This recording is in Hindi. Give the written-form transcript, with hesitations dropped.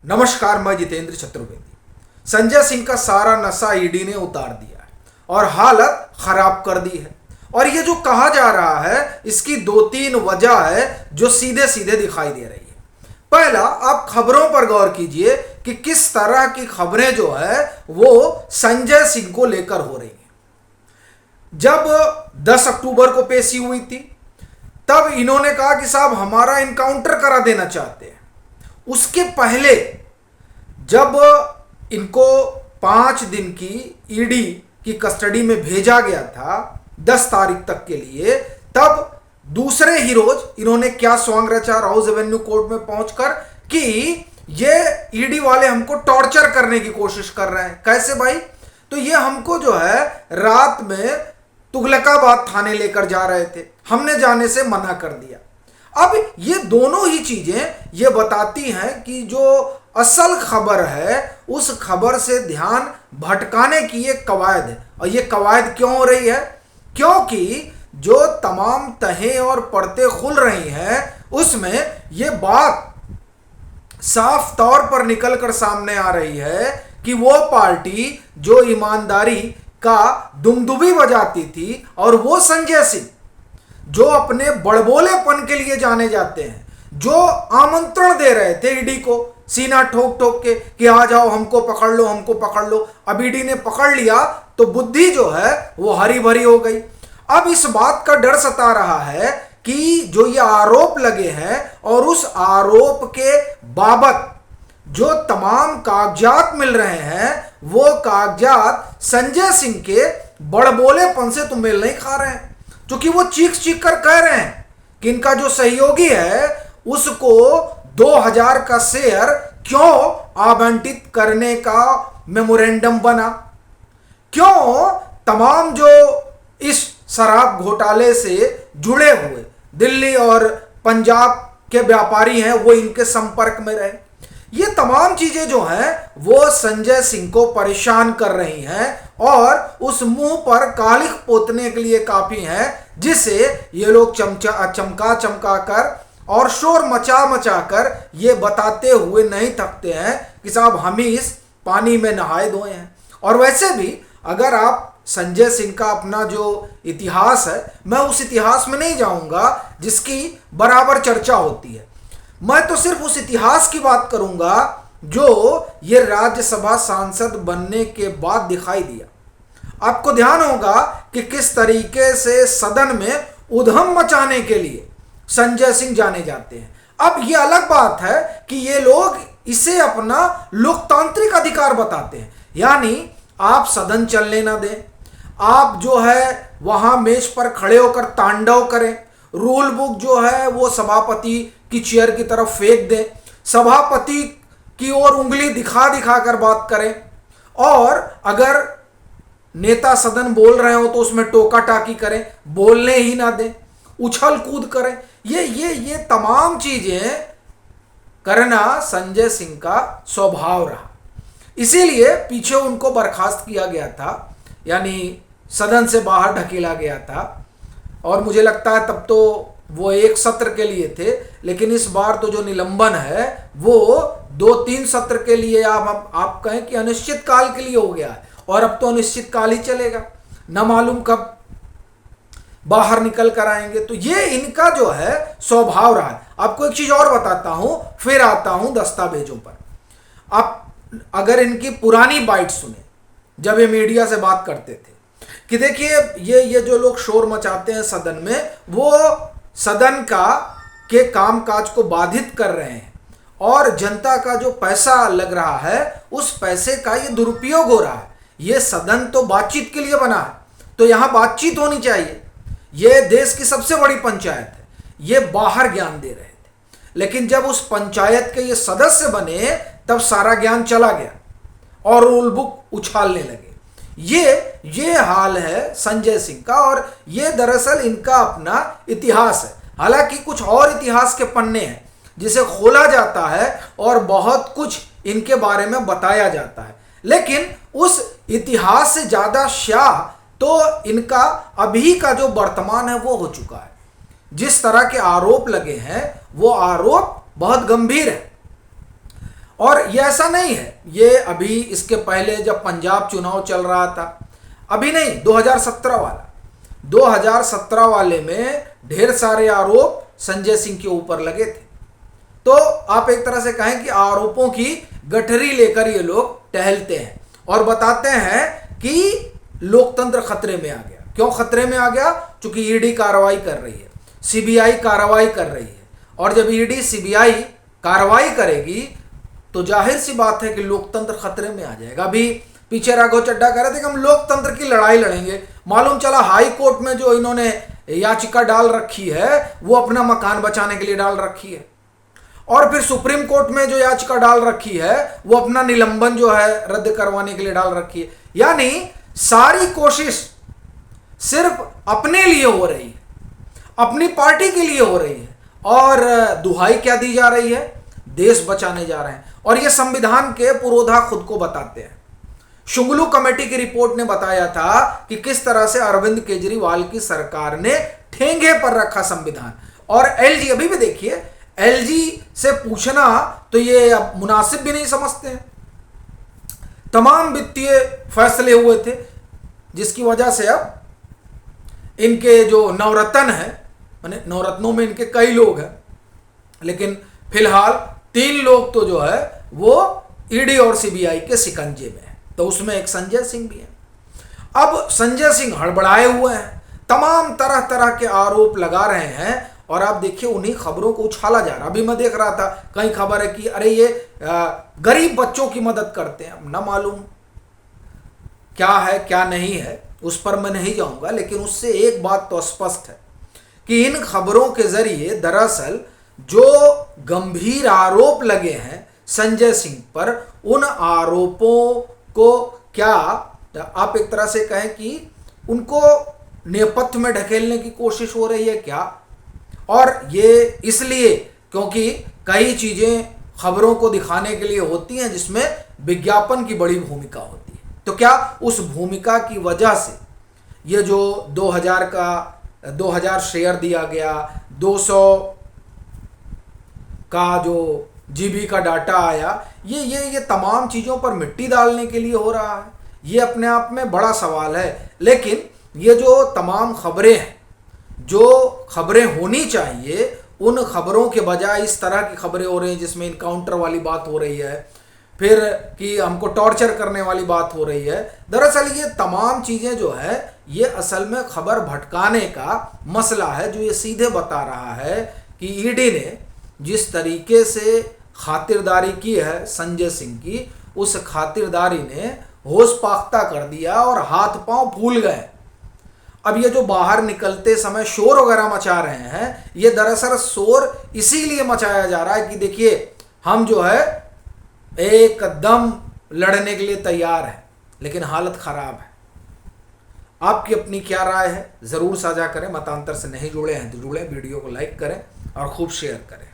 नमस्कार, मैं जितेंद्र चतुर्वेदी। संजय सिंह का सारा नशा ईडी ने उतार दिया है और हालत खराब कर दी है। और ये जो कहा जा रहा है, इसकी दो तीन वजह है जो सीधे सीधे दिखाई दे रही है। पहला, आप खबरों पर गौर कीजिए कि किस तरह की खबरें जो है वो संजय सिंह को लेकर हो रही हैं। जब 10 अक्टूबर को पेशी हुई थी, तब इन्होंने कहा कि साहब हमारा इनकाउंटर करा देना चाहते हैं। उसके पहले जब इनको 5 दिन की ईडी की कस्टडी में भेजा गया था 10 तारीख तक के लिए, तब दूसरे ही रोज इन्होंने क्या स्वांग रचा राउज एवेन्यू कोर्ट में पहुंचकर कि ये ईडी वाले हमको टॉर्चर करने की कोशिश कर रहे हैं। कैसे भाई? तो ये हमको जो है रात में तुगलकाबाद थाने लेकर जा रहे थे, हमने जाने से मना कर दिया। अब ये दोनों ही चीजें ये बताती हैं कि जो असल खबर है उस खबर से ध्यान भटकाने की ये कवायद है। और ये कवायद क्यों हो रही है? क्योंकि जो तमाम तहें और परतें खुल रही हैं उसमें ये बात साफ तौर पर निकल कर सामने आ रही है कि वो पार्टी जो ईमानदारी का दुमदुबी बजाती थी और वो संजय सिंह जो अपने बड़बोलेपन के लिए जाने जाते हैं, जो आमंत्रण दे रहे थे ईडी को सीना ठोक ठोक के कि आ जाओ, हमको पकड़ लो, हमको पकड़ लो। अब ईडी ने पकड़ लिया तो बुद्धि जो है वो हरी भरी हो गई। अब इस बात का डर सता रहा है कि जो ये आरोप लगे हैं और उस आरोप के बाबत जो तमाम कागजात मिल रहे हैं वो कागजात संजय सिंह के बड़बोलेपन से तो मेल नहीं खा रहे हैं। क्योंकि वो चीख चीख कर कह रहे हैं कि इनका जो सहयोगी है उसको 2000 का शेयर क्यों आवंटित करने का मेमोरेंडम बना, क्यों तमाम जो इस शराब घोटाले से जुड़े हुए दिल्ली और पंजाब के व्यापारी हैं वो इनके संपर्क में रहे। ये तमाम चीजें जो हैं वो संजय सिंह को परेशान कर रही हैं और उस मुंह पर कालिख पोतने के लिए काफी हैं, जिसे ये लोग चमका कर और शोर मचा मचा कर ये बताते हुए नहीं थकते हैं कि साहब हम ही इस पानी में नहाए धोए हैं। और वैसे भी अगर आप संजय सिंह का अपना जो इतिहास है, मैं उस इतिहास में नहीं जाऊंगा जिसकी बराबर चर्चा होती है। मैं तो सिर्फ उस इतिहास की बात करूंगा जो ये राज्यसभा सांसद बनने के बाद दिखाई दिया। आपको ध्यान होगा कि किस तरीके से सदन में उधम मचाने के लिए संजय सिंह जाने जाते हैं। अब ये अलग बात है कि ये लोग इसे अपना लोकतांत्रिक अधिकार बताते हैं, यानी आप सदन चलने ना दें, आप जो है वहां मेज पर खड़े होकर तांडव करें, रूल बुक जो है वो सभापति की चेयर की तरफ फेंक दें, सभापति की ओर उंगली दिखा दिखा कर बात करें, और अगर नेता सदन बोल रहे हो तो उसमें टोका टाकी करें, बोलने ही ना दें, उछल कूद करें। ये तमाम चीजें करना संजय सिंह का स्वभाव रहा। इसीलिए पीछे उनको बर्खास्त किया गया था, यानी सदन से बाहर ढकेला गया था। और मुझे लगता है तब तो वो एक सत्र के लिए थे, लेकिन इस बार तो जो निलंबन है वो 2-3 सत्र के लिए आप कहें कि अनिश्चित काल के लिए हो गया है। और अब तो अनिश्चित काल ही चलेगा, न मालूम कब बाहर निकल कर आएंगे। तो ये इनका जो है स्वभाव रहा है। आपको एक चीज और बताता हूं, फिर आता हूं दस्तावेजों पर। आप अगर इनकी पुरानी बाइट सुने जब ये मीडिया से बात करते थे कि देखिए ये जो लोग शोर मचाते हैं सदन में, वो सदन का के कामकाज को बाधित कर रहे हैं और जनता का जो पैसा लग रहा है उस पैसे का ये दुरुपयोग हो रहा है। ये सदन तो बातचीत के लिए बना है, तो यहां बातचीत होनी चाहिए। ये देश की सबसे बड़ी पंचायत है। ये बाहर ज्ञान दे रहे थे, लेकिन जब उस पंचायत के ये सदस्य बने तब सारा ज्ञान चला गया और रूल बुक उछालने लगे। ये हाल है संजय सिंह का, और ये दरअसल इनका अपना इतिहास है। हालांकि कुछ और इतिहास के पन्ने हैं जिसे खोला जाता है और बहुत कुछ इनके बारे में बताया जाता है, लेकिन उस इतिहास से ज्यादा शाह तो इनका अभी का जो वर्तमान है वो हो चुका है। जिस तरह के आरोप लगे हैं वो आरोप बहुत गंभीर है। और ये ऐसा नहीं है, ये अभी इसके पहले जब पंजाब चुनाव चल रहा था, अभी नहीं, 2017 वाला, 2017 वाले में ढेर सारे आरोप संजय सिंह के ऊपर लगे थे। तो आप एक तरह से कहें कि आरोपों की गठरी लेकर ये लोग टहलते हैं और बताते हैं कि लोकतंत्र खतरे में आ गया। क्यों खतरे में आ गया? क्योंकि ईडी कार्रवाई कर रही है, सीबीआई कार्रवाई कर रही है, और जब ईडी सीबीआई कार्रवाई करेगी तो जाहिर सी बात है कि लोकतंत्र खतरे में आ जाएगा। अभी पीछे राघव चड्ढा कह रहे थे कि हम लोकतंत्र की लड़ाई लड़ेंगे, मालूम चला हाई कोर्ट में जो इन्होंने याचिका डाल रखी है वो अपना मकान बचाने के लिए डाल रखी है, और फिर सुप्रीम कोर्ट में जो याचिका डाल रखी है वो अपना निलंबन जो है रद्द करवाने के लिए डाल रखी है। यानी सारी कोशिश सिर्फ अपने लिए हो रही है, अपनी पार्टी के लिए हो रही है, और दुहाई क्या दी जा रही है? देश बचाने जा रहे हैं। और ये संविधान के पुरोधा खुद को बताते हैं। शुंगलू कमेटी की रिपोर्ट ने बताया था कि किस तरह से अरविंद केजरीवाल की सरकार ने ठेंगे पर रखा संविधान। और एलजी, अभी भी देखिए, एलजी से पूछना तो ये अब मुनासिब भी नहीं समझते हैं। तमाम वित्तीय फैसले हुए थे जिसकी वजह से अब इनके जो नवरत्न है, माने नवरत्नों में इनके कई लोग हैं, लेकिन फिलहाल 3 लोग तो जो है वो ईडी और सीबीआई के शिकंजे में है। तो उसमें एक संजय सिंह भी है। अब संजय सिंह हड़बड़ाए हुए हैं, तमाम तरह तरह के आरोप लगा रहे हैं, और आप देखिए उन्हीं खबरों को उछाला जा रहा। अभी मैं देख रहा था, कई खबर है कि अरे ये गरीब बच्चों की मदद करते हैं। ना मालूम क्या है क्या नहीं है, उस पर मैं नहीं जाऊंगा, लेकिन उससे एक बात तो स्पष्ट है कि इन खबरों के जरिए दरअसल जो गंभीर आरोप लगे हैं संजय सिंह पर, उन आरोपों को क्या आप एक तरह से कहें कि उनको नेपथ्य में ढकेलने की कोशिश हो रही है क्या? और ये इसलिए क्योंकि कई चीजें खबरों को दिखाने के लिए होती हैं जिसमें विज्ञापन की बड़ी भूमिका होती है। तो क्या उस भूमिका की वजह से ये जो 2000 शेयर दिया गया, 200 का जो जीबी का डाटा आया, ये तमाम चीज़ों पर मिट्टी डालने के लिए हो रहा है? ये अपने आप में बड़ा सवाल है। लेकिन ये जो तमाम खबरें हैं, जो खबरें होनी चाहिए, उन खबरों के बजाय इस तरह की खबरें हो रही हैं जिसमें इनकाउंटर वाली बात हो रही है, फिर कि हमको टॉर्चर करने वाली बात हो रही है। दरअसल ये तमाम चीज़ें जो है ये असल में खबर भटकाने का मसला है, जो ये सीधे बता रहा है कि ईडी ने जिस तरीके से खातिरदारी की है संजय सिंह की, उस खातिरदारी ने होश पाख्ता कर दिया और हाथ पांव फूल गए। अब ये जो बाहर निकलते समय शोर वगैरह मचा रहे हैं, ये दरअसल शोर इसीलिए मचाया जा रहा है कि देखिए हम जो है एकदम लड़ने के लिए तैयार हैं, लेकिन हालत खराब है। आपकी अपनी क्या राय है ज़रूर साझा करें। मतांतर से नहीं जुड़े हैं तो जुड़े, वीडियो को लाइक करें और खूब शेयर करें।